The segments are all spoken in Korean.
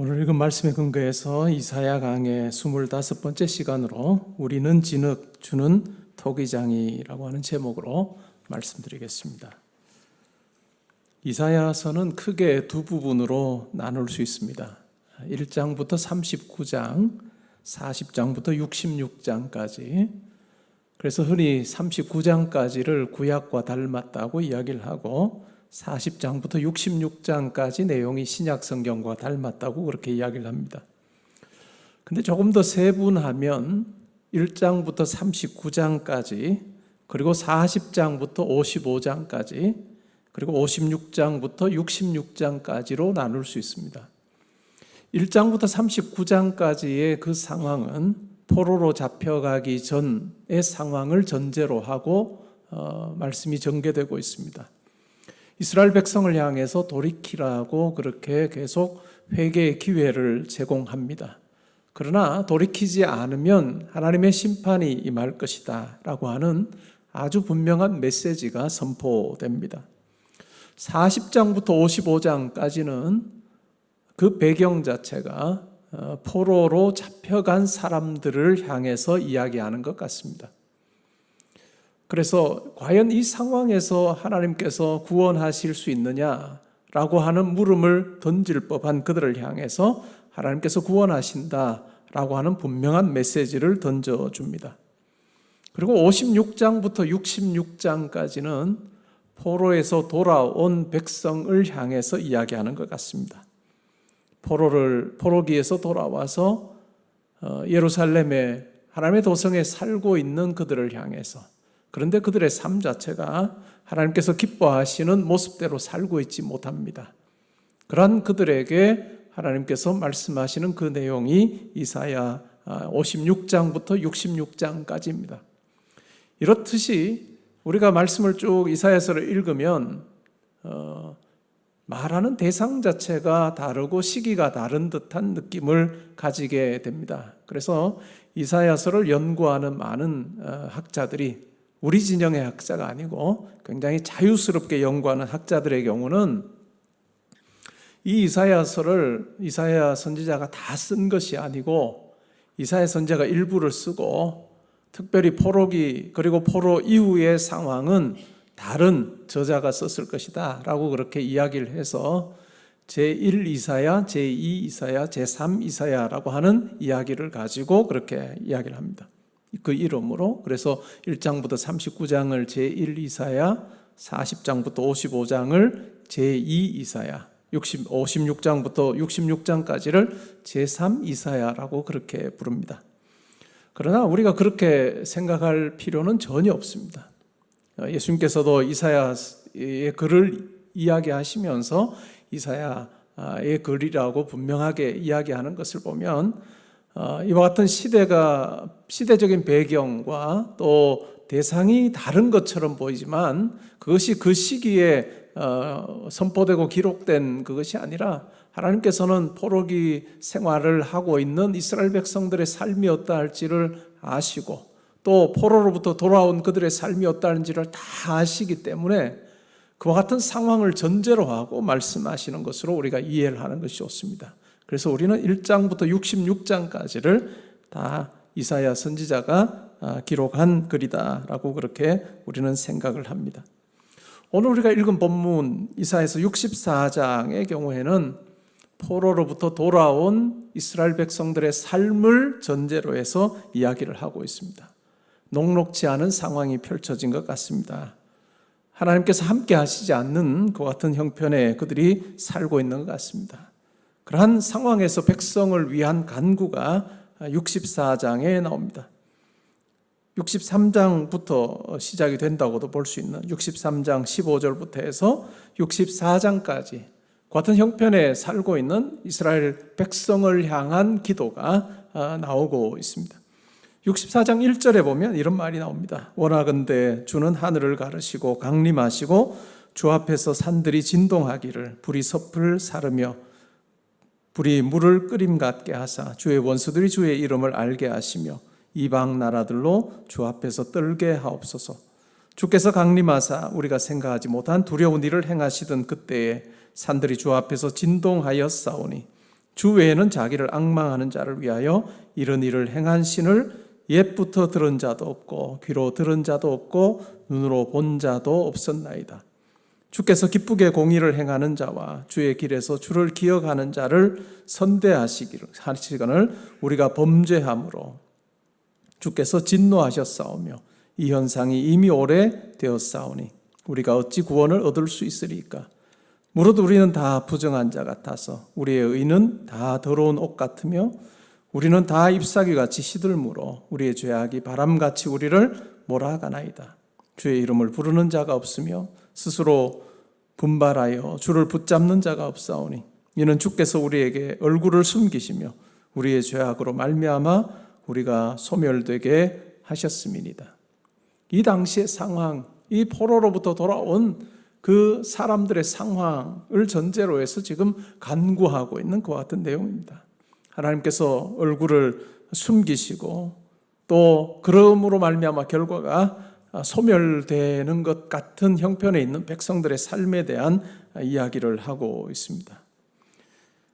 오늘 읽은 말씀에 근거해서 이사야 강의 25번째 시간으로 우리는 진흙 주는 토기장이라고 하는 제목으로 말씀드리겠습니다. 이사야서는 크게 두 부분으로 나눌 수 있습니다. 1장부터 39장, 40장부터 66장까지. 그래서 흔히 39장까지를 구약과 닮았다고 이야기를 하고 40장부터 66장까지 내용이 신약 성경과 닮았다고 그렇게 이야기를 합니다. 근데 조금 더 세분하면 1장부터 39장까지, 그리고 40장부터 55장까지, 그리고 56장부터 66장까지로 나눌 수 있습니다. 1장부터 39장까지의 그 상황은 포로로 잡혀가기 전의 상황을 전제로 하고 말씀이 전개되고 있습니다. 이스라엘 백성을 향해서 돌이키라고 그렇게 계속 회개의 기회를 제공합니다. 그러나 돌이키지 않으면 하나님의 심판이 임할 것이다 라고 하는 아주 분명한 메시지가 선포됩니다. 40장부터 55장까지는 그 배경 자체가 포로로 잡혀간 사람들을 향해서 이야기하는 것 같습니다. 그래서 과연 이 상황에서 하나님께서 구원하실 수 있느냐라고 하는 물음을 던질 법한 그들을 향해서 하나님께서 구원하신다라고 하는 분명한 메시지를 던져줍니다. 그리고 56장부터 66장까지는 포로에서 돌아온 백성을 향해서 이야기하는 것 같습니다. 포로기에서 돌아와서 예루살렘의 하나님의 도성에 살고 있는 그들을 향해서, 그런데 그들의 삶 자체가 하나님께서 기뻐하시는 모습대로 살고 있지 못합니다. 그러한 그들에게 하나님께서 말씀하시는 그 내용이 이사야 56장부터 66장까지입니다. 이렇듯이 우리가 말씀을 쭉 이사야서를 읽으면 말하는 대상 자체가 다르고 시기가 다른 듯한 느낌을 가지게 됩니다. 그래서 이사야서를 연구하는 많은 학자들이, 우리 진영의 학자가 아니고 굉장히 자유스럽게 연구하는 학자들의 경우는 이 이사야서를 이사야 선지자가 다 쓴 것이 아니고 이사야 선지자가 일부를 쓰고 특별히 포로기 그리고 포로 이후의 상황은 다른 저자가 썼을 것이다 라고 그렇게 이야기를 해서 제1 이사야, 제2 이사야, 제3 이사야라고 하는 이야기를 가지고 그렇게 이야기를 합니다. 그 이름으로. 그래서 1장부터 39장을 제1 이사야, 40장부터 55장을 제2 이사야, 56장부터 66장까지를 제3 이사야라고 그렇게 부릅니다. 그러나 우리가 그렇게 생각할 필요는 전혀 없습니다. 예수님께서도 이사야의 글을 이야기하시면서 이사야의 글이라고 분명하게 이야기하는 것을 보면 이와 같은 시대적인 배경과 또 대상이 다른 것처럼 보이지만 그것이 그 시기에 선포되고 기록된 그것이 아니라 하나님께서는 포로기 생활을 하고 있는 이스라엘 백성들의 삶이 어떠할지를 아시고 또 포로로부터 돌아온 그들의 삶이 어떠한지를 다 아시기 때문에 그와 같은 상황을 전제로 하고 말씀하시는 것으로 우리가 이해를 하는 것이 좋습니다. 그래서 우리는 1장부터 66장까지를 다 이사야 선지자가 기록한 글이다라고 그렇게 우리는 생각을 합니다. 오늘 우리가 읽은 본문 이사야서 64장의 경우에는 포로로부터 돌아온 이스라엘 백성들의 삶을 전제로 해서 이야기를 하고 있습니다. 녹록지 않은 상황이 펼쳐진 것 같습니다. 하나님께서 함께 하시지 않는 그 같은 형편에 그들이 살고 있는 것 같습니다. 그러한 상황에서 백성을 위한 간구가 64장에 나옵니다. 63장부터 시작이 된다고도 볼 수 있는 63장 15절부터 해서 64장까지 같은 형편에 살고 있는 이스라엘 백성을 향한 기도가 나오고 있습니다. 64장 1절에 보면 이런 말이 나옵니다. 원하건대 주는 하늘을 가르시고 강림하시고 주 앞에서 산들이 진동하기를 불이 섭을 사르며 불이 물을 끓임 같게 하사 주의 원수들이 주의 이름을 알게 하시며 이방 나라들로 주 앞에서 떨게 하옵소서. 주께서 강림하사 우리가 생각하지 못한 두려운 일을 행하시던 그때에 산들이 주 앞에서 진동하였사오니 주 외에는 자기를 앙망하는 자를 위하여 이런 일을 행한 신을 옛부터 들은 자도 없고 귀로 들은 자도 없고 눈으로 본 자도 없었나이다. 주께서 기쁘게 공의를 행하는 자와 주의 길에서 주를 기억하는 자를 선대하시기를 우리가 범죄함으로 주께서 진노하셨사오며 이 현상이 이미 오래 되었사오니 우리가 어찌 구원을 얻을 수 있으리까? 무릇 우리는 다 부정한 자 같아서 우리의 의는 다 더러운 옷 같으며 우리는 다 잎사귀같이 시들므로 우리의 죄악이 바람같이 우리를 몰아가나이다. 주의 이름을 부르는 자가 없으며 스스로 분발하여 주를 붙잡는 자가 없사오니 이는 주께서 우리에게 얼굴을 숨기시며 우리의 죄악으로 말미암아 우리가 소멸되게 하셨음이니이다. 이 당시의 상황, 이 포로로부터 돌아온 그 사람들의 상황을 전제로 해서 지금 간구하고 있는 그와 같은 내용입니다. 하나님께서 얼굴을 숨기시고 또 그러므로 말미암아 결과가 소멸되는 것 같은 형편에 있는 백성들의 삶에 대한 이야기를 하고 있습니다.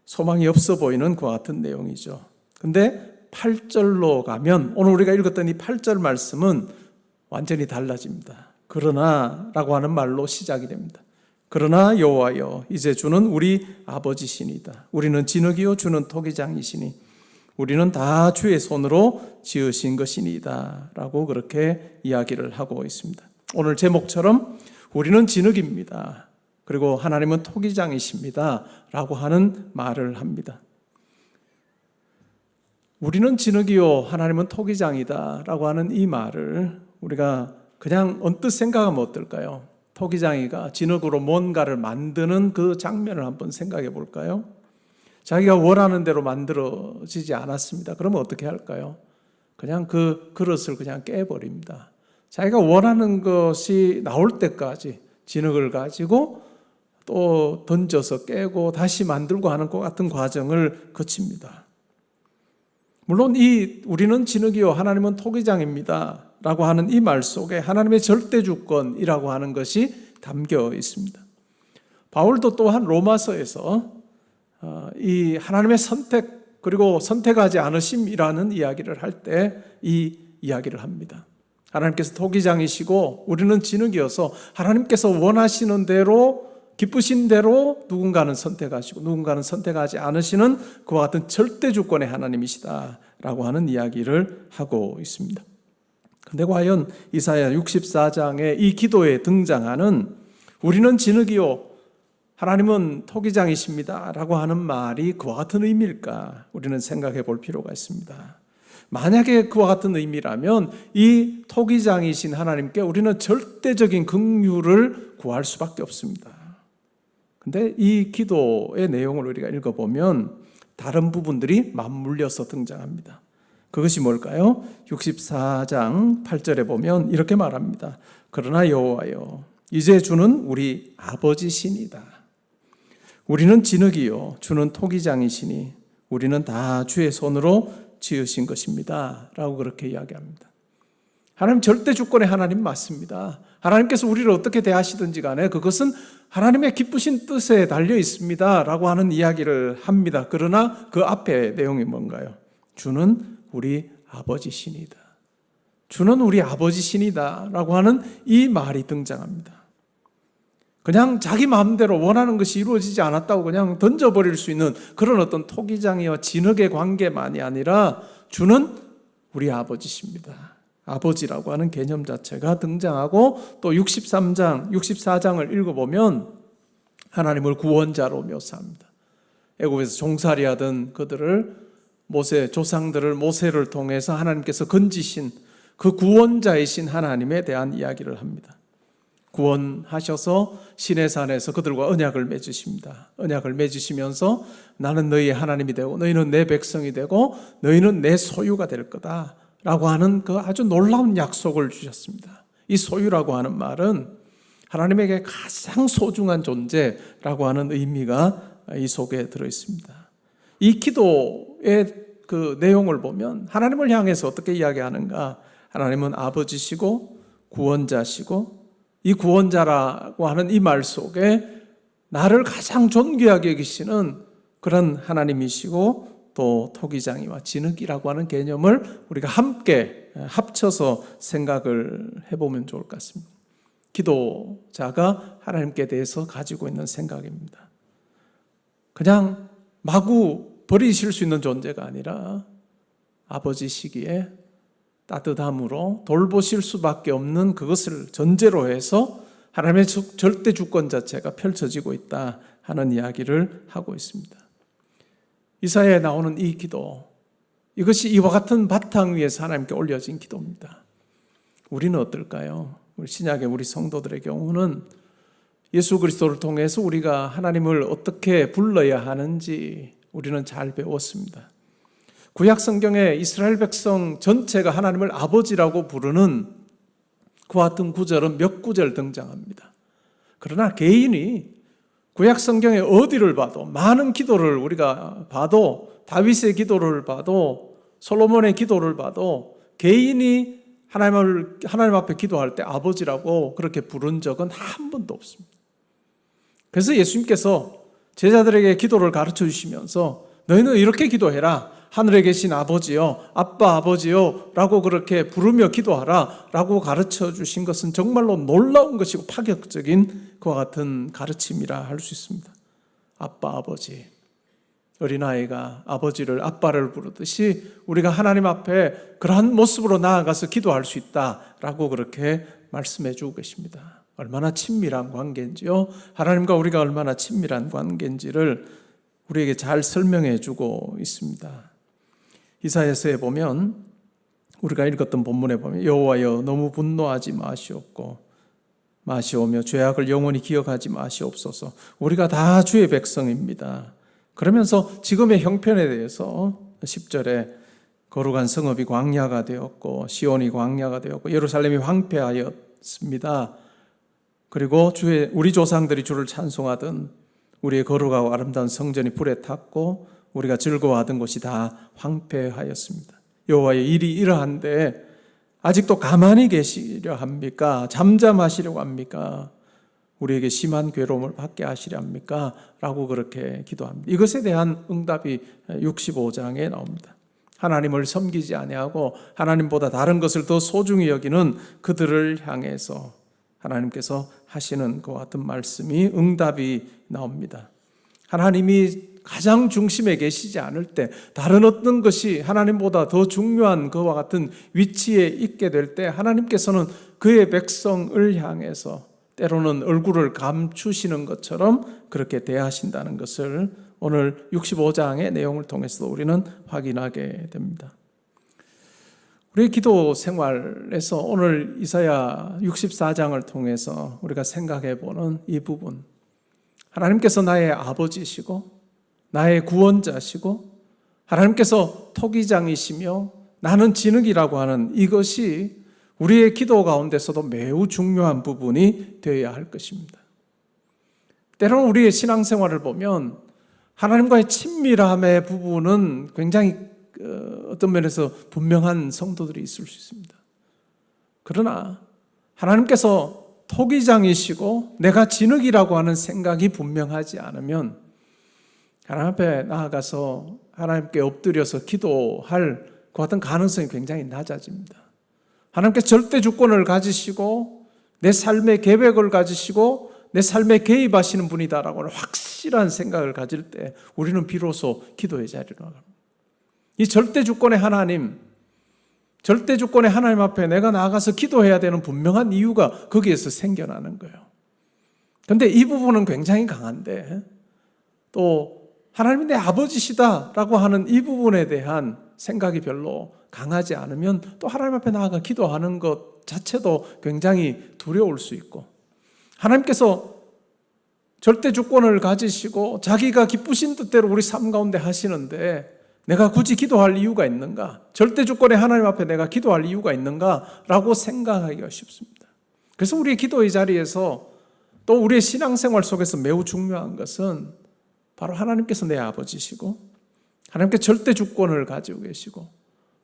소망이 없어 보이는 그와 같은 내용이죠. 근데 8절로 가면 오늘 우리가 읽었던 이 8절 말씀은 완전히 달라집니다. 그러나 라고 하는 말로 시작이 됩니다. 그러나 여호와여 이제 주는 우리 아버지시니다. 우리는 진흙이요 주는 토기장이시니 우리는 다 주의 손으로 지으신 것이니이다 라고 그렇게 이야기를 하고 있습니다. 오늘 제목처럼 우리는 진흙입니다. 그리고 하나님은 토기장이십니다 라고 하는 말을 합니다. 우리는 진흙이요 하나님은 토기장이다 라고 하는 이 말을 우리가 그냥 언뜻 생각하면 어떨까요? 토기장이가 진흙으로 뭔가를 만드는 그 장면을 한번 생각해 볼까요? 자기가 원하는 대로 만들어지지 않았습니다. 그러면 어떻게 할까요? 그냥 그 그릇을 그냥 깨버립니다. 자기가 원하는 것이 나올 때까지 진흙을 가지고 또 던져서 깨고 다시 만들고 하는 것 같은 과정을 거칩니다. 물론 이 우리는 진흙이요 하나님은 토기장입니다 라고 하는 이 말 속에 하나님의 절대 주권이라고 하는 것이 담겨 있습니다. 바울도 또한 로마서에서 이 하나님의 선택 그리고 선택하지 않으심이라는 이야기를 할 때 이 이야기를 합니다. 하나님께서 토기장이시고 우리는 진흙이어서 하나님께서 원하시는 대로 기쁘신 대로 누군가는 선택하시고 누군가는 선택하지 않으시는 그와 같은 절대 주권의 하나님이시다라고 하는 이야기를 하고 있습니다. 근데 과연 이사야 64장의 이 기도에 등장하는 우리는 진흙이요 하나님은 토기장이십니다 라고 하는 말이 그와 같은 의미일까? 우리는 생각해 볼 필요가 있습니다. 만약에 그와 같은 의미라면 이 토기장이신 하나님께 우리는 절대적인 긍휼을 구할 수밖에 없습니다. 근데 이 기도의 내용을 우리가 읽어보면 다른 부분들이 맞물려서 등장합니다. 그것이 뭘까요? 64장 8절에 보면 이렇게 말합니다. 그러나 여호와여 이제 주는 우리 아버지시니다. 우리는 진흙이요 주는 토기장이시니 우리는 다 주의 손으로 지으신 것입니다 라고 그렇게 이야기합니다. 하나님 절대 주권의 하나님 맞습니다. 하나님께서 우리를 어떻게 대하시든지 간에 그것은 하나님의 기쁘신 뜻에 달려 있습니다 라고 하는 이야기를 합니다. 그러나 그 앞에 내용이 뭔가요? 주는 우리 아버지시니다. 주는 우리 아버지시니다 라고 하는 이 말이 등장합니다. 그냥 자기 마음대로 원하는 것이 이루어지지 않았다고 그냥 던져버릴 수 있는 그런 어떤 토기장이와 진흙의 관계만이 아니라 주는 우리 아버지십니다. 아버지라고 하는 개념 자체가 등장하고 또 64장을 읽어보면 하나님을 구원자로 묘사합니다. 애굽에서 종살이하던 그들을 조상들을 모세를 통해서 하나님께서 건지신 그 구원자이신 하나님에 대한 이야기를 합니다. 구원하셔서 시내산에서 그들과 언약을 맺으십니다. 언약을 맺으시면서 나는 너희의 하나님이 되고 너희는 내 백성이 되고 너희는 내 소유가 될 거다 라고 하는 그 아주 놀라운 약속을 주셨습니다. 이 소유라고 하는 말은 하나님에게 가장 소중한 존재라고 하는 의미가 이 속에 들어있습니다. 이 기도의 그 내용을 보면 하나님을 향해서 어떻게 이야기하는가? 하나님은 아버지시고 구원자시고 이 구원자라고 하는 이 말 속에 나를 가장 존귀하게 여기시는 그런 하나님이시고 또 토기장이와 진흙이라고 하는 개념을 우리가 함께 합쳐서 생각을 해보면 좋을 것 같습니다. 기도자가 하나님께 대해서 가지고 있는 생각입니다. 그냥 마구 버리실 수 있는 존재가 아니라 아버지시기에 따뜻함으로 돌보실 수밖에 없는 그것을 전제로 해서 하나님의 절대 주권 자체가 펼쳐지고 있다 하는 이야기를 하고 있습니다. 이사야에 나오는 이 기도, 이것이 이와 같은 바탕 위에서 하나님께 올려진 기도입니다. 우리는 어떨까요? 우리 신약의 우리 성도들의 경우는 예수 그리스도를 통해서 우리가 하나님을 어떻게 불러야 하는지 우리는 잘 배웠습니다. 구약 성경에 이스라엘 백성 전체가 하나님을 아버지라고 부르는 그와 같은 구절은 몇 구절 등장합니다. 그러나 개인이 구약 성경의 어디를 봐도, 많은 기도를 우리가 봐도, 다윗의 기도를 봐도, 솔로몬의 기도를 봐도 개인이 하나님 앞에 기도할 때 아버지라고 그렇게 부른 적은 한 번도 없습니다. 그래서 예수님께서 제자들에게 기도를 가르쳐 주시면서 너희는 이렇게 기도해라. 하늘에 계신 아버지요, 아빠 아버지요 라고 그렇게 부르며 기도하라 라고 가르쳐 주신 것은 정말로 놀라운 것이고 파격적인 그와 같은 가르침이라 할 수 있습니다. 아빠 아버지, 어린아이가 아버지를 아빠를 부르듯이 우리가 하나님 앞에 그러한 모습으로 나아가서 기도할 수 있다라고 그렇게 말씀해 주고 계십니다. 얼마나 친밀한 관계인지요, 하나님과 우리가 얼마나 친밀한 관계인지를 우리에게 잘 설명해 주고 있습니다. 이사야서에 보면, 우리가 읽었던 본문에 보면 여호와여 너무 분노하지 마시오며 죄악을 영원히 기억하지 마시옵소서. 우리가 다 주의 백성입니다. 그러면서 지금의 형편에 대해서 10절에 거룩한 성읍이 광야가 되었고 시온이 광야가 되었고 예루살렘이 황폐하였습니다. 그리고 우리 조상들이 주를 찬송하던 우리의 거룩하고 아름다운 성전이 불에 탔고 우리가 즐거워하던 곳이 다 황폐하였습니다. 여호와의 일이 이러한데 아직도 가만히 계시려 합니까? 잠잠하시려고 합니까? 우리에게 심한 괴로움을 받게 하시려 합니까? 라고 그렇게 기도합니다. 이것에 대한 응답이 65장에 나옵니다. 하나님을 섬기지 아니하고 하나님보다 다른 것을 더 소중히 여기는 그들을 향해서 하나님께서 하시는 그와 같은 말씀이 응답이 나옵니다. 하나님이 가장 중심에 계시지 않을 때, 다른 어떤 것이 하나님보다 더 중요한 그와 같은 위치에 있게 될 때 하나님께서는 그의 백성을 향해서 때로는 얼굴을 감추시는 것처럼 그렇게 대하신다는 것을 오늘 65장의 내용을 통해서 우리는 확인하게 됩니다. 우리의 기도 생활에서 오늘 이사야 64장을 통해서 우리가 생각해 보는 이 부분, 하나님께서 나의 아버지시고 나의 구원자시고 하나님께서 토기장이시며 나는 진흙이라고 하는 이것이 우리의 기도 가운데서도 매우 중요한 부분이 되어야 할 것입니다. 때로는 우리의 신앙생활을 보면 하나님과의 친밀함의 부분은 굉장히 어떤 면에서 분명한 성도들이 있을 수 있습니다. 그러나 하나님께서 토기장이시고 내가 진흙이라고 하는 생각이 분명하지 않으면 하나님 앞에 나아가서 하나님께 엎드려서 기도할 그 같은 가능성이 굉장히 낮아집니다. 하나님께 절대 주권을 가지시고 내 삶의 계획을 가지시고 내 삶에 개입하시는 분이다라고 하는 확실한 생각을 가질 때 우리는 비로소 기도의 자리로 나갑니다. 이 절대 주권의 하나님 앞에 내가 나아가서 기도해야 되는 분명한 이유가 거기에서 생겨나는 거예요. 그런데 이 부분은 굉장히 강한데 또 하나님이 내 아버지시다라고 하는 이 부분에 대한 생각이 별로 강하지 않으면 또 하나님 앞에 나아가 기도하는 것 자체도 굉장히 두려울 수 있고, 하나님께서 절대 주권을 가지시고 자기가 기쁘신 뜻대로 우리 삶 가운데 하시는데 내가 굳이 기도할 이유가 있는가? 절대 주권의 하나님 앞에 내가 기도할 이유가 있는가? 라고 생각하기가 쉽습니다. 그래서 우리의 기도의 자리에서 또 우리의 신앙생활 속에서 매우 중요한 것은 바로 하나님께서 내 아버지시고 하나님께 절대 주권을 가지고 계시고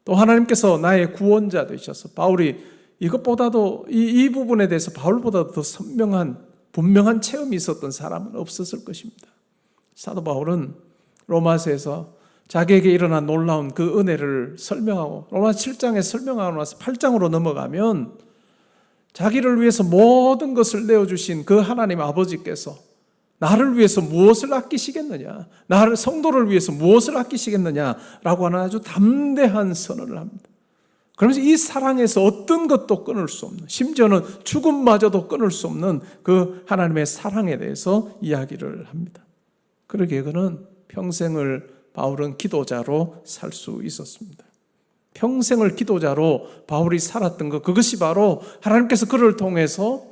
또 하나님께서 나의 구원자 되셔서, 바울이 이것보다도 이 부분에 대해서 바울보다도 더 선명한 분명한 체험이 있었던 사람은 없었을 것입니다. 사도 바울은 로마서에서 자기에게 일어난 놀라운 그 은혜를 설명하고 로마 7장에 설명하고 나서 8장으로 넘어가면 자기를 위해서 모든 것을 내어주신 그 하나님 아버지께서 나를 위해서 무엇을 아끼시겠느냐, 나를 성도를 위해서 무엇을 아끼시겠느냐라고 하는 아주 담대한 선언을 합니다. 그러면서 이 사랑에서 어떤 것도 끊을 수 없는, 심지어는 죽음마저도 끊을 수 없는 그 하나님의 사랑에 대해서 이야기를 합니다. 그러기에 그는 평생을 바울은 기도자로 살 수 있었습니다. 평생을 기도자로 바울이 살았던 것, 그것이 바로 하나님께서 그를 통해서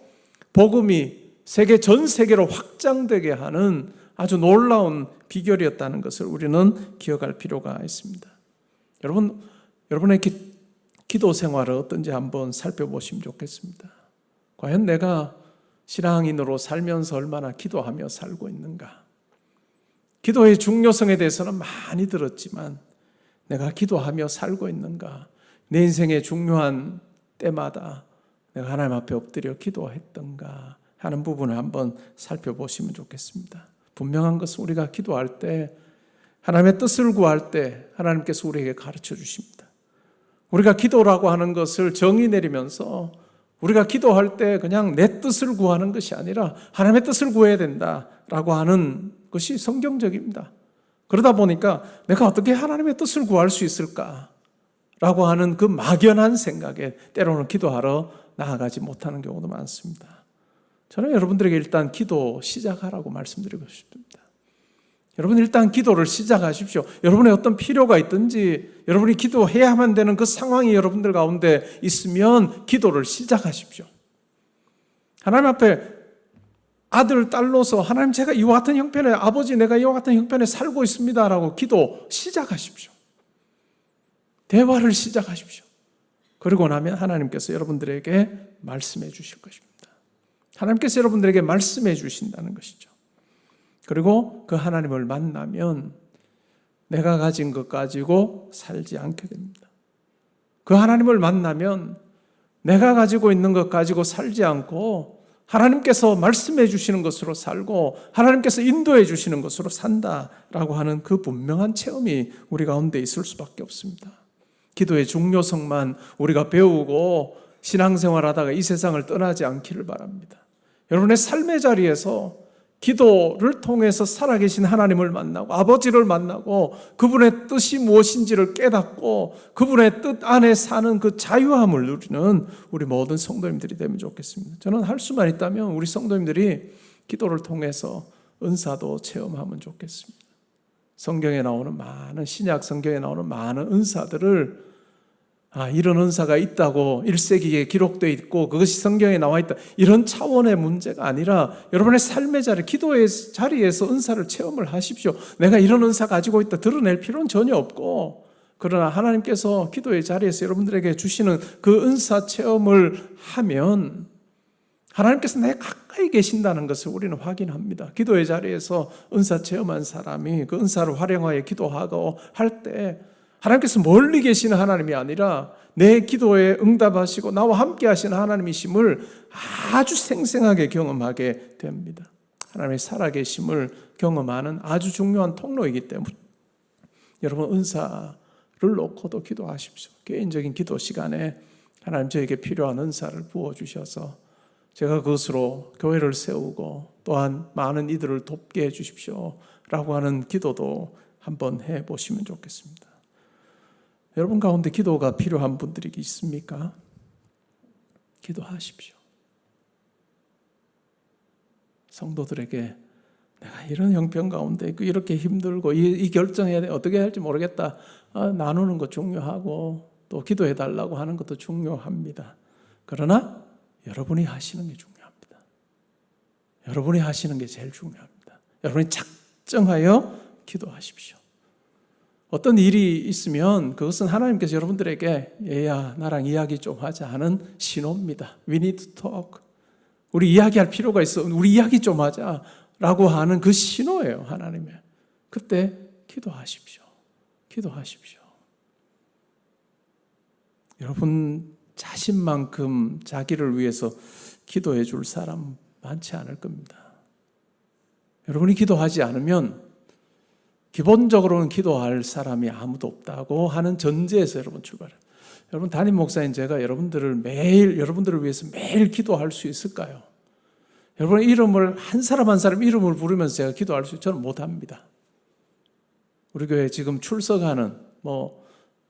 복음이 전 세계로 확장되게 하는 아주 놀라운 비결이었다는 것을 우리는 기억할 필요가 있습니다. 여러분의 기도 생활은 어떤지 한번 살펴보시면 좋겠습니다. 과연 내가 신앙인으로 살면서 얼마나 기도하며 살고 있는가? 기도의 중요성에 대해서는 많이 들었지만 내가 기도하며 살고 있는가? 내 인생의 중요한 때마다 내가 하나님 앞에 엎드려 기도했던가 하는 부분을 한번 살펴보시면 좋겠습니다. 분명한 것은 우리가 기도할 때, 하나님의 뜻을 구할 때 하나님께서 우리에게 가르쳐 주십니다. 우리가 기도라고 하는 것을 정의 내리면서 우리가 기도할 때 그냥 내 뜻을 구하는 것이 아니라 하나님의 뜻을 구해야 된다라고 하는 것이 성경적입니다. 그러다 보니까 내가 어떻게 하나님의 뜻을 구할 수 있을까라고 하는 그 막연한 생각에 때로는 기도하러 나아가지 못하는 경우도 많습니다. 저는 여러분들에게 일단 기도 시작하라고 말씀드리고 싶습니다. 여러분 일단 기도를 시작하십시오. 여러분의 어떤 필요가 있든지 여러분이 기도해야만 되는 그 상황이 여러분들 가운데 있으면 기도를 시작하십시오. 하나님 앞에 아들, 딸로서 하나님 제가 이와 같은 형편에, 아버지 내가 이와 같은 형편에 살고 있습니다라고 기도 시작하십시오. 대화를 시작하십시오. 그리고 나면 하나님께서 여러분들에게 말씀해 주실 것입니다. 하나님께서 여러분들에게 말씀해 주신다는 것이죠. 그리고 그 하나님을 만나면 내가 가진 것 가지고 살지 않게 됩니다. 그 하나님을 만나면 내가 가지고 있는 것 가지고 살지 않고 하나님께서 말씀해 주시는 것으로 살고 하나님께서 인도해 주시는 것으로 산다라고 하는 그 분명한 체험이 우리 가운데 있을 수밖에 없습니다. 기도의 중요성만 우리가 배우고 신앙생활하다가 이 세상을 떠나지 않기를 바랍니다. 여러분의 삶의 자리에서 기도를 통해서 살아계신 하나님을 만나고 아버지를 만나고 그분의 뜻이 무엇인지를 깨닫고 그분의 뜻 안에 사는 그 자유함을 누리는 우리 모든 성도님들이 되면 좋겠습니다. 저는 할 수만 있다면 우리 성도님들이 기도를 통해서 은사도 체험하면 좋겠습니다. 성경에 나오는 많은 신약 성경에 나오는 많은 은사들을 이런 은사가 있다고 1세기에 기록되어 있고 그것이 성경에 나와 있다, 이런 차원의 문제가 아니라 여러분의 삶의 자리, 기도의 자리에서 은사를 체험을 하십시오. 내가 이런 은사 가지고 있다 드러낼 필요는 전혀 없고, 그러나 하나님께서 기도의 자리에서 여러분들에게 주시는 그 은사 체험을 하면 하나님께서 내 가까이 계신다는 것을 우리는 확인합니다. 기도의 자리에서 은사 체험한 사람이 그 은사를 활용하여 기도하고 할 때 하나님께서 멀리 계시는 하나님이 아니라 내 기도에 응답하시고 나와 함께 하시는 하나님이심을 아주 생생하게 경험하게 됩니다. 하나님의 살아계심을 경험하는 아주 중요한 통로이기 때문에 여러분 은사를 놓고도 기도하십시오. 개인적인 기도 시간에 하나님 저에게 필요한 은사를 부어주셔서 제가 그것으로 교회를 세우고 또한 많은 이들을 돕게 해주십시오 라고 하는 기도도 한번 해보시면 좋겠습니다. 여러분 가운데 기도가 필요한 분들이 있습니까? 기도하십시오. 성도들에게 내가 이런 형편 가운데 있고 이렇게 힘들고 이 결정해야 돼, 어떻게 할지 모르겠다, 나누는 것 중요하고 또 기도해 달라고 하는 것도 중요합니다. 그러나 여러분이 하시는 게 중요합니다. 여러분이 하시는 게 제일 중요합니다. 여러분이 작정하여 기도하십시오. 어떤 일이 있으면 그것은 하나님께서 여러분들에게 얘야 나랑 이야기 좀 하자 하는 신호입니다. We need to talk. 우리 이야기할 필요가 있어. 우리 이야기 좀 하자 라고 하는 그 신호예요. 하나님의. 그때 기도하십시오. 기도하십시오. 여러분 자신만큼 자기를 위해서 기도해 줄 사람 많지 않을 겁니다. 여러분이 기도하지 않으면 기본적으로는 기도할 사람이 아무도 없다고 하는 전제에서 여러분 출발해요. 여러분, 담임 목사인 제가 여러분들을 위해서 매일 기도할 수 있을까요? 여러분의 이름을 한 사람 한 사람 이름을 부르면서 제가 기도할 수 저는 못합니다. 우리 교회 지금 출석하는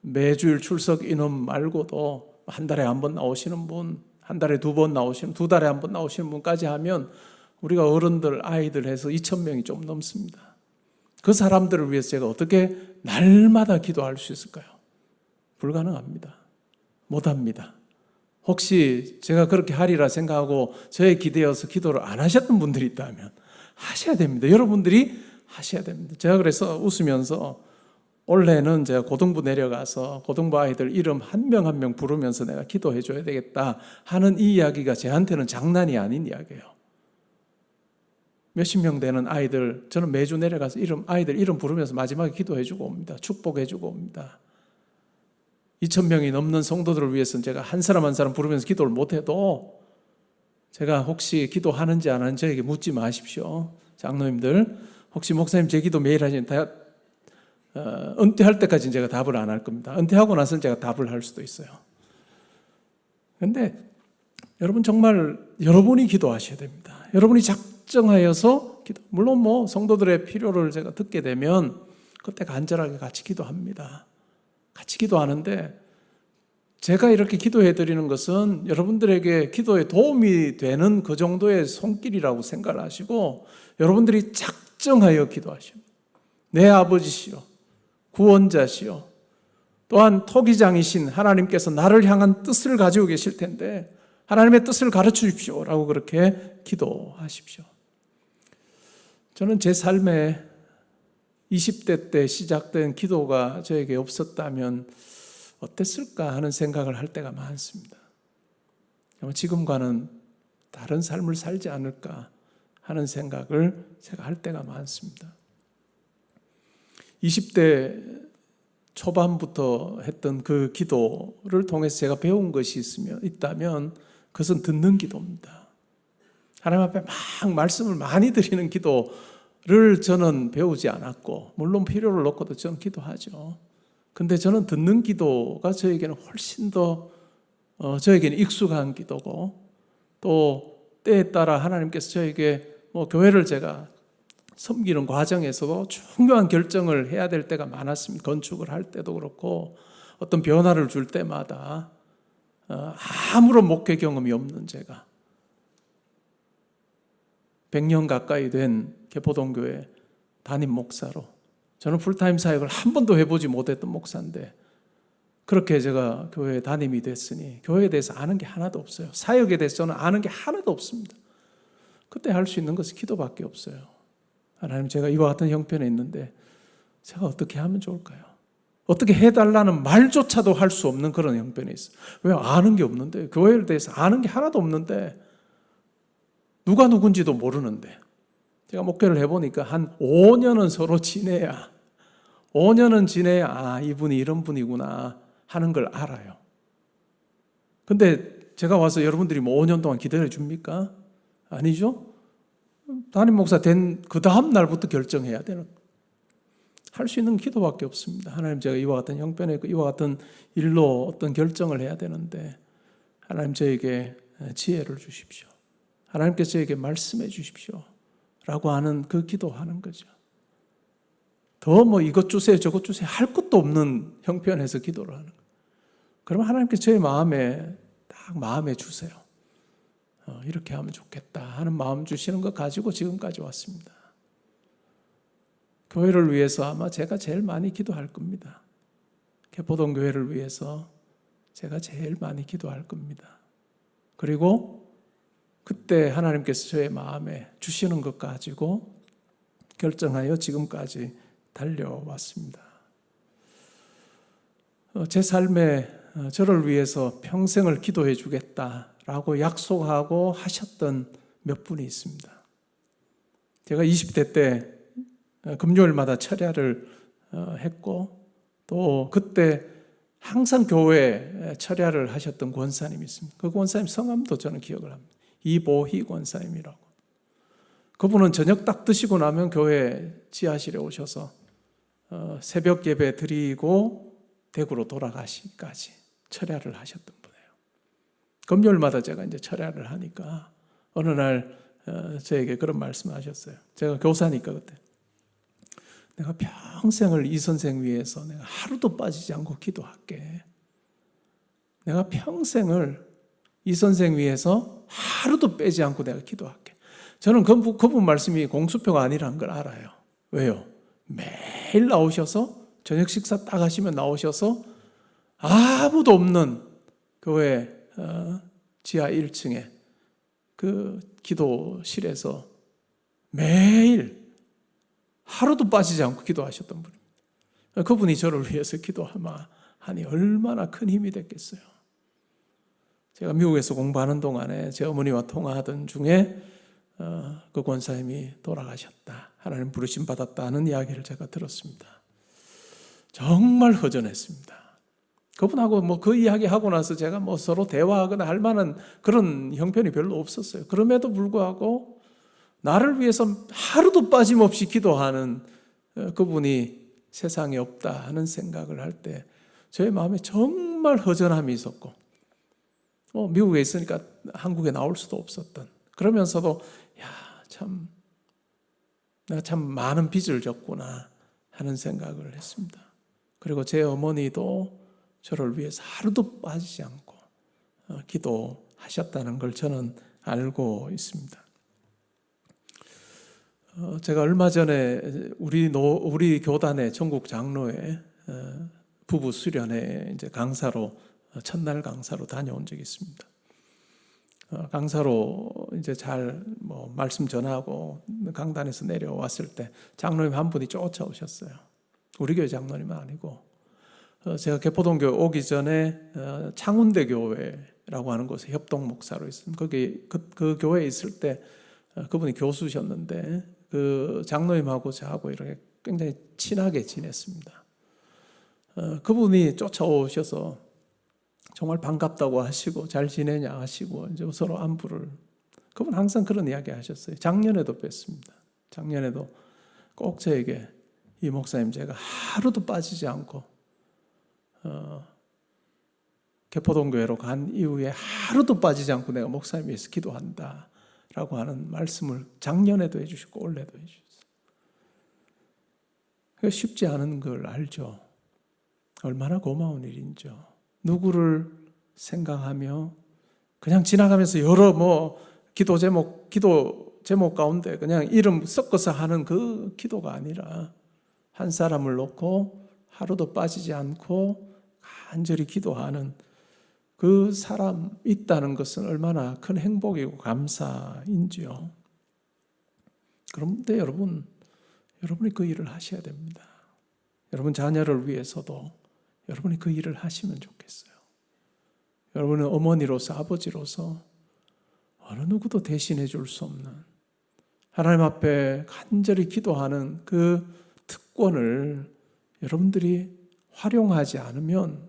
매주일 출석 인원 말고도 한 달에 한 번 나오시는 분, 한 달에 2번 나오시는, 2달에 한 번 나오시는 분까지 하면 우리가 어른들, 아이들 해서 2,000명이 좀 넘습니다. 그 사람들을 위해서 제가 어떻게 날마다 기도할 수 있을까요? 불가능합니다. 못합니다. 혹시 제가 그렇게 하리라 생각하고 저에 기대어서 기도를 안 하셨던 분들이 있다면 하셔야 됩니다. 여러분들이 하셔야 됩니다. 제가 그래서 웃으면서 올해는 제가 고등부 내려가서 고등부 아이들 이름 한 명 한 명 부르면서 내가 기도해 줘야 되겠다 하는 이 이야기가 저한테는 장난이 아닌 이야기예요. 몇십 명 되는 아이들, 저는 매주 내려가서 아이들 이름 부르면서 마지막에 기도해 주고 옵니다. 축복해 주고 옵니다. 2,000명이 넘는 성도들을 위해서는 제가 한 사람 한 사람 부르면서 기도를 못해도 제가 혹시 기도하는지 안 하는지 저에게 묻지 마십시오. 장로님들, 혹시 목사님 제 기도 매일 하시면 은퇴할 때까지는 제가 답을 안 할 겁니다. 은퇴하고 나서는 제가 답을 할 수도 있어요. 그런데 여러분 정말 여러분이 기도하셔야 됩니다. 여러분이 작정하여서 물론 성도들의 필요를 제가 듣게 되면 그때 간절하게 같이 기도합니다. 같이 기도하는데 제가 이렇게 기도해 드리는 것은 여러분들에게 기도에 도움이 되는 그 정도의 손길이라고 생각을 하시고 여러분들이 작정하여 기도하십니다. 내 아버지시여, 구원자시여, 또한 토기장이신 하나님께서 나를 향한 뜻을 가지고 계실 텐데 하나님의 뜻을 가르쳐 주십시오 라고 그렇게 기도하십시오. 저는 제 삶에 20대 때 시작된 기도가 저에게 없었다면 어땠을까 하는 생각을 할 때가 많습니다. 지금과는 다른 삶을 살지 않을까 하는 생각을 제가 할 때가 많습니다. 20대 초반부터 했던 그 기도를 통해서 제가 배운 것이 있다면 그것은 듣는 기도입니다. 하나님 앞에 막 말씀을 많이 드리는 기도를 저는 배우지 않았고 물론 필요를 놓고도 저는 기도하죠. 근데 저는 듣는 기도가 저에게는 훨씬 더 저에게는 익숙한 기도고 또 때에 따라 하나님께서 저에게 교회를 제가 섬기는 과정에서도 중요한 결정을 해야 될 때가 많았습니다. 건축을 할 때도 그렇고 어떤 변화를 줄 때마다 아무런 목회 경험이 없는 제가 100년 가까이 된 개포동교회 담임 목사로 저는 풀타임 사역을 한 번도 해보지 못했던 목사인데 그렇게 제가 교회 담임이 됐으니 교회에 대해서 아는 게 하나도 없어요. 사역에 대해서 저는 아는 게 하나도 없습니다. 그때 할 수 있는 것은 기도밖에 없어요. 하나님, 제가 이와 같은 형편에 있는데 제가 어떻게 하면 좋을까요? 어떻게 해달라는 말조차도 할 수 없는 그런 형편에 있어요. 왜? 아는 게 없는데, 교회에 대해서 아는 게 하나도 없는데 누가 누군지도 모르는데 제가 목회를 해보니까 한 5년은 서로 지내야 5년은 지내야 이분이 이런 분이구나 하는 걸 알아요. 근데 제가 와서 여러분들이 5년 동안 기다려 줍니까? 아니죠? 담임 목사 된 그 다음 날부터 결정해야 되는, 할 수 있는 기도밖에 없습니다. 하나님, 제가 이와 같은 형편에 이와 같은 일로 어떤 결정을 해야 되는데 하나님 저에게 지혜를 주십시오. 하나님께서 저에게 말씀해 주십시오 라고 하는 그 기도하는 거죠. 더 이것 주세요 저것 주세요 할 것도 없는 형편에서 기도를 하는 거예요. 그러면 하나님께서 저의 마음에 딱 마음에 주세요. 이렇게 하면 좋겠다 하는 마음 주시는 것 가지고 지금까지 왔습니다. 교회를 위해서 아마 제가 제일 많이 기도할 겁니다. 개포동 교회를 위해서 제가 제일 많이 기도할 겁니다. 그리고 그때 하나님께서 저의 마음에 주시는 것 가지고 결정하여 지금까지 달려왔습니다. 제 삶에 저를 위해서 평생을 기도해 주겠다라고 약속하고 하셨던 몇 분이 있습니다. 제가 20대 때 금요일마다 철야를 했고 또 그때 항상 교회에 철야를 하셨던 권사님이 있습니다. 그 권사님 성함도 저는 기억을 합니다. 이보희 권사님이라고. 그분은 저녁 딱 드시고 나면 교회 지하실에 오셔서 새벽 예배 드리고 대구로 돌아가시기까지 철야를 하셨던 분이에요. 금요일마다 제가 이제 철야를 하니까 어느 날 저에게 그런 말씀하셨어요. 제가 교사니까 그때 내가 평생을 이 선생 위해서 내가 하루도 빠지지 않고 기도할게. 내가 평생을 이 선생 위해서 하루도 빼지 않고 내가 기도할게. 저는 그분 말씀이 공수표가 아니라는 걸 알아요. 왜요? 매일 나오셔서 저녁 식사 딱 하시면 나오셔서 아무도 없는 교회 지하 1층에 그 기도실에서 매일 하루도 빠지지 않고 기도하셨던 분입니다. 그분이 저를 위해서 기도하니 얼마나 큰 힘이 됐겠어요. 제가 미국에서 공부하는 동안에 제 어머니와 통화하던 중에 그 권사님이 돌아가셨다, 하나님 부르심 받았다는 이야기를 제가 들었습니다. 정말 허전했습니다. 그분하고 그 이야기 하고 나서 제가 서로 대화하거나 할 만한 그런 형편이 별로 없었어요. 그럼에도 불구하고 나를 위해서 하루도 빠짐없이 기도하는 그분이 세상에 없다 하는 생각을 할 때 저의 마음에 정말 허전함이 있었고, 미국에 있으니까 한국에 나올 수도 없었던, 그러면서도 내가 참 많은 빚을 졌구나 하는 생각을 했습니다. 그리고 제 어머니도 저를 위해서 하루도 빠지지 않고 기도하셨다는 걸 저는 알고 있습니다. 제가 얼마 전에 우리 교단의 전국 장로회 부부 수련회 이제 첫날 강사로 다녀온 적이 있습니다. 강사로 이제 잘 말씀 전하고 강단에서 내려왔을 때 장로님 한 분이 쫓아오셨어요. 우리 교회 장로님은 아니고, 제가 개포동교회 오기 전에 창운대 교회라고 하는 곳에 협동 목사로 있었습니다. 거기 그 교회에 있을 때 그분이 교수셨는데 그 장로님하고 저하고 이렇게 굉장히 친하게 지냈습니다. 그분이 쫓아오셔서 정말 반갑다고 하시고 잘 지내냐 하시고 이제 서로 안부를, 그분 항상 그런 이야기 하셨어요. 작년에도 뵀습니다. 작년에도 꼭 저에게 이 목사님 제가 하루도 빠지지 않고 개포동교회로 간 이후에 하루도 빠지지 않고 내가 목사님 위해서 기도한다 라고 하는 말씀을 작년에도 해주셨고 올해도 해주셨어요. 쉽지 않은 걸 알죠. 얼마나 고마운 일인죠. 누구를 생각하며 그냥 지나가면서 여러 기도 제목 가운데 그냥 이름 섞어서 하는 그 기도가 아니라 한 사람을 놓고 하루도 빠지지 않고 간절히 기도하는 그 사람 있다는 것은 얼마나 큰 행복이고 감사인지요. 그런데 여러분이 그 일을 하셔야 됩니다. 여러분 자녀를 위해서도 여러분이 그 일을 하시면 좋겠어요. 여러분은 어머니로서 아버지로서 어느 누구도 대신해 줄 수 없는, 하나님 앞에 간절히 기도하는 그 특권을 여러분들이 활용하지 않으면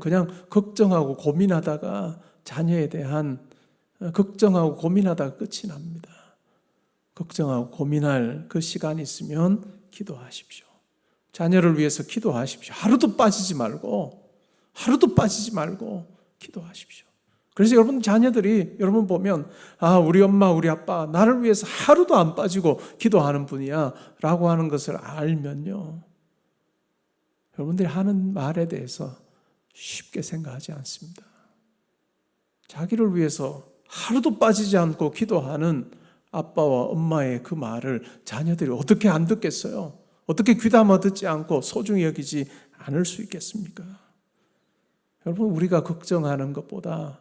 그냥 걱정하고 고민하다가 자녀에 대한 걱정하고 고민하다가 끝이 납니다. 걱정하고 고민할 그 시간이 있으면 기도하십시오. 자녀를 위해서 기도하십시오. 하루도 빠지지 말고 기도하십시오. 그래서 여러분 자녀들이 여러분 보면 우리 엄마 우리 아빠 나를 위해서 하루도 안 빠지고 기도하는 분이야 라고 하는 것을 알면요, 여러분들이 하는 말에 대해서 쉽게 생각하지 않습니다. 자기를 위해서 하루도 빠지지 않고 기도하는 아빠와 엄마의 그 말을 자녀들이 어떻게 안 듣겠어요? 어떻게 귀담아 듣지 않고 소중히 여기지 않을 수 있겠습니까? 여러분, 우리가 걱정하는 것보다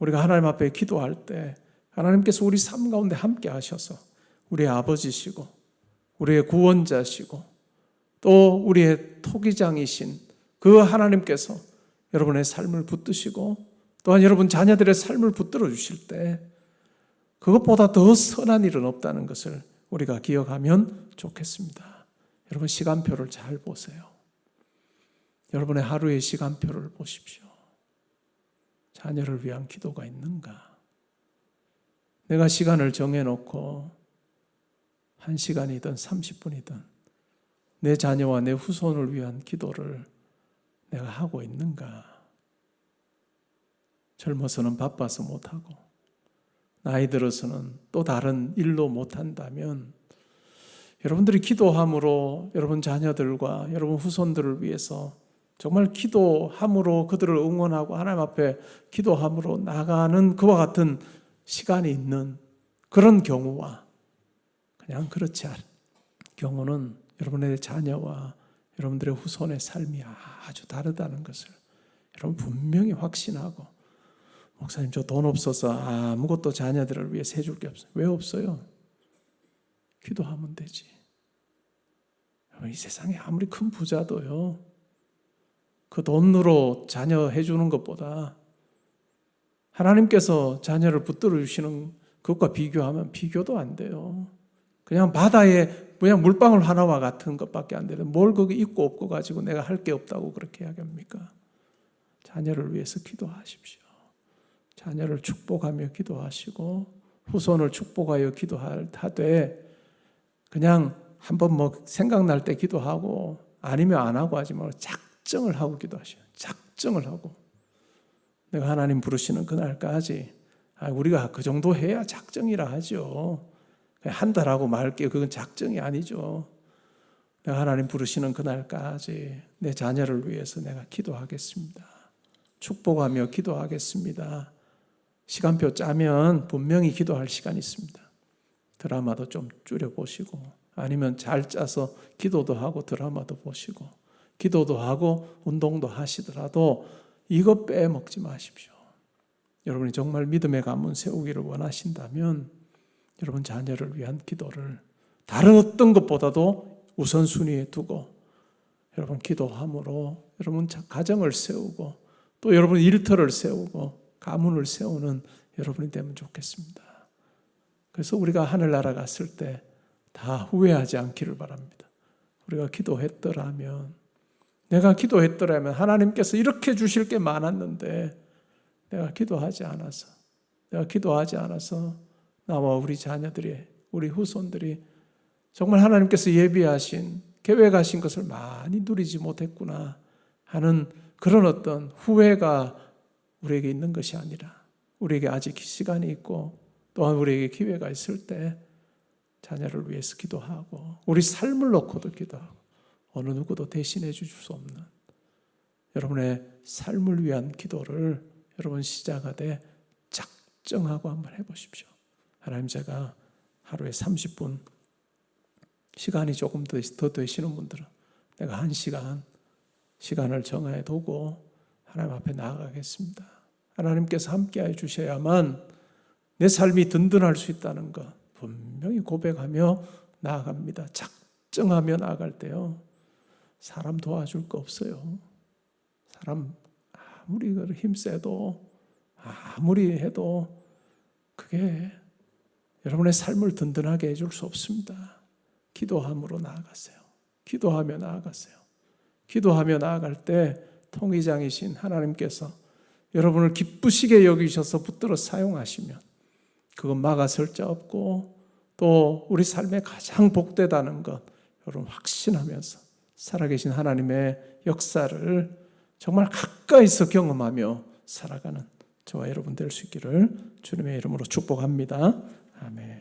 우리가 하나님 앞에 기도할 때 하나님께서 우리 삶 가운데 함께 하셔서 우리의 아버지시고 우리의 구원자시고 또 우리의 토기장이신 그 하나님께서 여러분의 삶을 붙드시고 또한 여러분 자녀들의 삶을 붙들어 주실 때 그것보다 더 선한 일은 없다는 것을 우리가 기억하면 좋겠습니다. 여러분 시간표를 잘 보세요. 여러분의 하루의 시간표를 보십시오. 자녀를 위한 기도가 있는가? 내가 시간을 정해놓고 1시간이든 30분이든 내 자녀와 내 후손을 위한 기도를 내가 하고 있는가? 젊어서는 바빠서 못하고 나이 들어서는 또 다른 일로 못한다면 여러분들이 기도함으로 여러분 자녀들과 여러분 후손들을 위해서 정말 기도함으로 그들을 응원하고 하나님 앞에 기도함으로 나가는 그와 같은 시간이 있는 그런 경우와 그냥 그렇지 않은 경우는 여러분의 자녀와 여러분들의 후손의 삶이 아주 다르다는 것을 여러분 분명히 확신하고, 목사님 저 돈 없어서 아무것도 자녀들을 위해서 해줄 게 없어요. 왜 없어요? 기도하면 되지. 이 세상에 아무리 큰 부자도요, 그 돈으로 자녀 해주는 것보다 하나님께서 자녀를 붙들어 주시는 그것과 비교하면 비교도 안 돼요. 그냥 바다에 그냥 물방울 하나와 같은 것밖에 안 되는데 뭘 거기 있고 없고 가지고 내가 할 게 없다고 그렇게 이야기합니까? 자녀를 위해서 기도하십시오. 자녀를 축복하며 기도하시고 후손을 축복하여 기도하되 그냥 한번 뭐 생각날 때 기도하고 아니면 안 하고 하지 말고 작정을 하고 기도하시오. 작정을 하고 내가 하나님 부르시는 그날까지 우리가 그 정도 해야 작정이라 하죠. 한 달 하고 말게 그건 작정이 아니죠. 내가 하나님 부르시는 그날까지 내 자녀를 위해서 내가 기도하겠습니다. 축복하며 기도하겠습니다. 시간표 짜면 분명히 기도할 시간이 있습니다. 드라마도 좀 줄여보시고 아니면 잘 짜서 기도도 하고 드라마도 보시고 기도도 하고 운동도 하시더라도 이거 빼먹지 마십시오. 여러분이 정말 믿음의 가문 세우기를 원하신다면 여러분 자녀를 위한 기도를 다른 어떤 것보다도 우선순위에 두고 여러분 기도함으로 여러분 가정을 세우고 또 여러분 일터를 세우고 가문을 세우는 여러분이 되면 좋겠습니다. 그래서 우리가 하늘나라 갔을 때 다 후회하지 않기를 바랍니다. 우리가 기도했더라면, 내가 기도했더라면 하나님께서 이렇게 주실 게 많았는데 내가 기도하지 않아서 나와 우리 자녀들이, 우리 후손들이 정말 하나님께서 예비하신, 계획하신 것을 많이 누리지 못했구나 하는 그런 어떤 후회가 우리에게 있는 것이 아니라 우리에게 아직 시간이 있고 또한 우리에게 기회가 있을 때 자녀를 위해서 기도하고 우리 삶을 놓고도 기도하고 어느 누구도 대신해 줄 수 없는 여러분의 삶을 위한 기도를 여러분 시작하되 작정하고 한번 해보십시오. 하나님, 제가 하루에 30분 시간이 조금 더 되시는 분들은 내가 1시간 시간을 정해 두고 하나님 앞에 나아가겠습니다. 하나님께서 함께해 주셔야만 내 삶이 든든할 수 있다는 것 분명히 고백하며 나아갑니다. 작정하며 나아갈 때요, 사람 도와줄 거 없어요. 사람 아무리 힘세도 아무리 해도 그게 여러분의 삶을 든든하게 해줄 수 없습니다. 기도함으로 나아가세요. 기도하며 나아가세요. 기도하며 나아갈 때 통의장이신 하나님께서 여러분을 기쁘시게 여기셔서 붙들어 사용하시면 그건 막아설 자 없고 또 우리 삶에 가장 복되다는 것 여러분 확신하면서 살아계신 하나님의 역사를 정말 가까이서 경험하며 살아가는 저와 여러분 될 수 있기를 주님의 이름으로 축복합니다. 아멘.